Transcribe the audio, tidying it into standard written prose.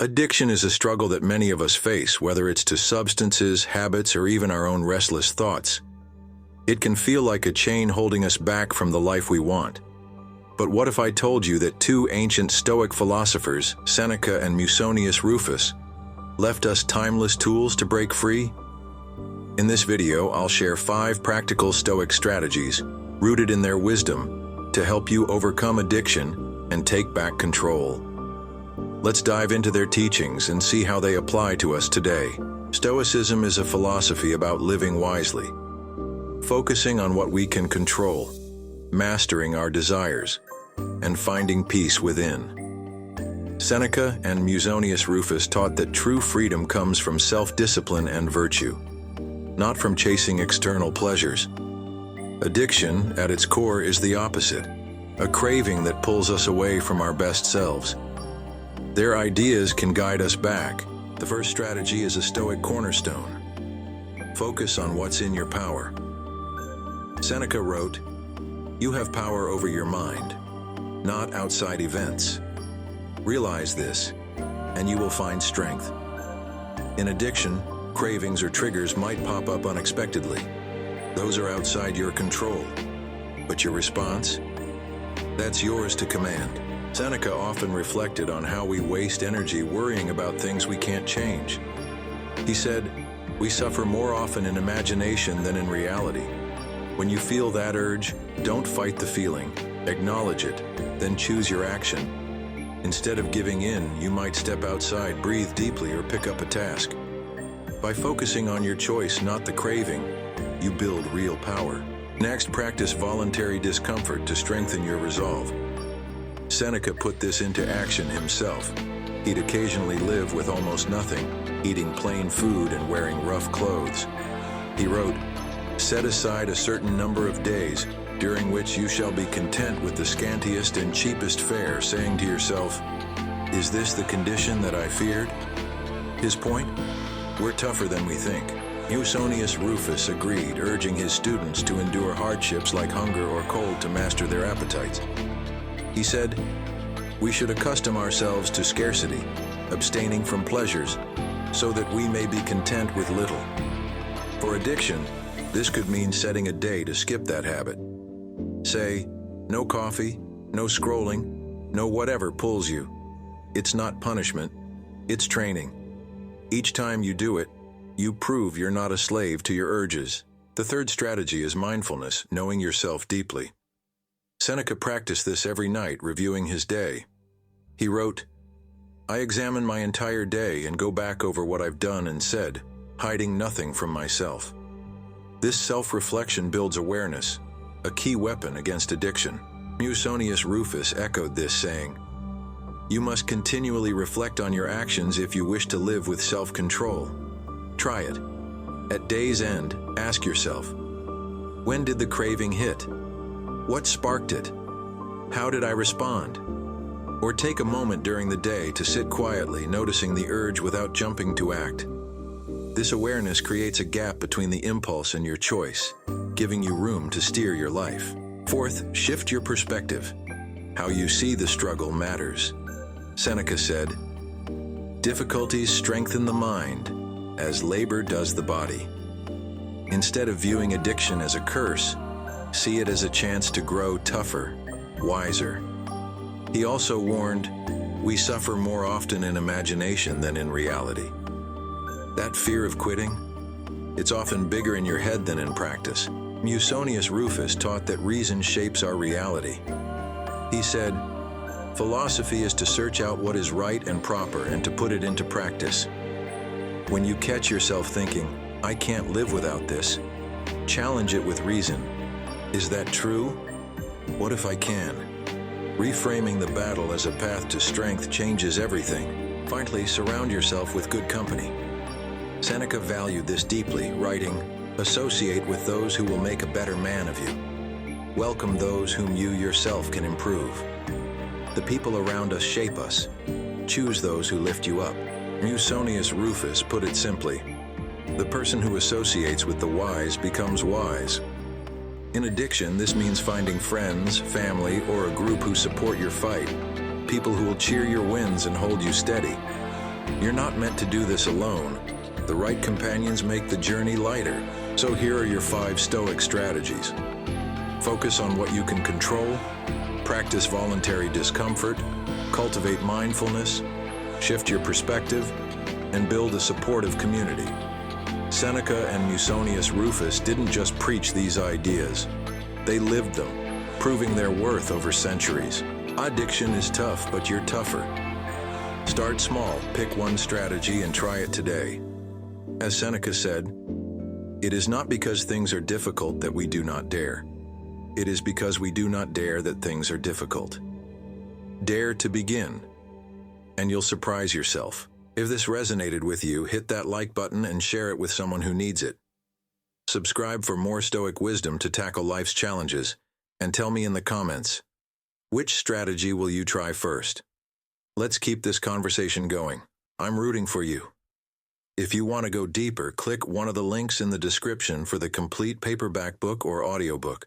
Addiction is a struggle that many of us face, whether it's to substances, habits, or even our own restless thoughts. It can feel like a chain holding us back from the life we want. But what if I told you that two ancient Stoic philosophers, Seneca and Musonius Rufus, left us timeless tools to break free? In this video, I'll share 5 practical Stoic strategies rooted in their wisdom to help you overcome addiction and take back control. Let's dive into their teachings and see how they apply to us today. Stoicism is a philosophy about living wisely, focusing on what we can control, mastering our desires, and finding peace within. Seneca and Musonius Rufus taught that true freedom comes from self-discipline and virtue, not from chasing external pleasures. Addiction, at its core, is the opposite, a craving that pulls us away from our best selves. Their ideas can guide us back. The first strategy is a Stoic cornerstone. Focus on what's in your power. Seneca wrote, "You have power over your mind, not outside events. Realize this, and you will find strength." In addiction, cravings or triggers might pop up unexpectedly. Those are outside your control. But your response? That's yours to command. Seneca often reflected on how we waste energy worrying about things we can't change. He said, "We suffer more often in imagination than in reality." When you feel that urge, don't fight the feeling. Acknowledge it, then choose your action. Instead of giving in, you might step outside, breathe deeply, or pick up a task. By focusing on your choice, not the craving, you build real power. Next, practice voluntary discomfort to strengthen your resolve. Seneca put this into action himself. He'd occasionally live with almost nothing, eating plain food and wearing rough clothes. He wrote, "Set aside a certain number of days, during which you shall be content with the scantiest and cheapest fare, saying to yourself, 'Is this the condition that I feared?'" His point? We're tougher than we think. Musonius Rufus agreed, urging his students to endure hardships like hunger or cold to master their appetites. He said, "We should accustom ourselves to scarcity, abstaining from pleasures, so that we may be content with little." For addiction, this could mean setting a day to skip that habit. Say, no coffee, no scrolling, no whatever pulls you. It's not punishment, it's training. Each time you do it, you prove you're not a slave to your urges. The third strategy is mindfulness, knowing yourself deeply. Seneca practiced this every night, reviewing his day. He wrote, "I examine my entire day and go back over what I've done and said, hiding nothing from myself." This self-reflection builds awareness, a key weapon against addiction. Musonius Rufus echoed this, saying, "You must continually reflect on your actions if you wish to live with self-control." Try it. At day's end, ask yourself, when did the craving hit? What sparked it? How did I respond? Or take a moment during the day to sit quietly, noticing the urge without jumping to act. This awareness creates a gap between the impulse and your choice, giving you room to steer your life. Fourth, shift your perspective. How you see the struggle matters. Seneca said, "Difficulties strengthen the mind, as labor does the body." Instead of viewing addiction as a curse, see it as a chance to grow tougher, wiser. He also warned, we suffer more often in imagination than in reality. That fear of quitting? It's often bigger in your head than in practice. Musonius Rufus taught that reason shapes our reality. He said, "Philosophy is to search out what is right and proper and to put it into practice." When you catch yourself thinking, "I can't live without this," challenge it with reason. Is that true? What if I can? Reframing the battle as a path to strength changes everything. Finally, surround yourself with good company. Seneca valued this deeply, writing, "Associate with those who will make a better man of you. Welcome those whom you yourself can improve." The people around us shape us. Choose those who lift you up. Musonius Rufus put it simply, "The person who associates with the wise becomes wise." In addiction, this means finding friends, family, or a group who support your fight, people who will cheer your wins and hold you steady. You're not meant to do this alone. The right companions make the journey lighter. So here are your 5 Stoic strategies. Focus on what you can control, practice voluntary discomfort, cultivate mindfulness, shift your perspective, and build a supportive community. Seneca and Musonius Rufus didn't just preach these ideas. They lived them, proving their worth over centuries. Addiction is tough, but you're tougher. Start small, pick one strategy and try it today. As Seneca said, "It is not because things are difficult that we do not dare. It is because we do not dare that things are difficult." Dare to begin, and you'll surprise yourself. If this resonated with you, hit that like button and share it with someone who needs it. Subscribe for more Stoic wisdom to tackle life's challenges, and tell me in the comments, which strategy will you try first? Let's keep this conversation going. I'm rooting for you. If you want to go deeper, click one of the links in the description for the complete paperback book or audiobook.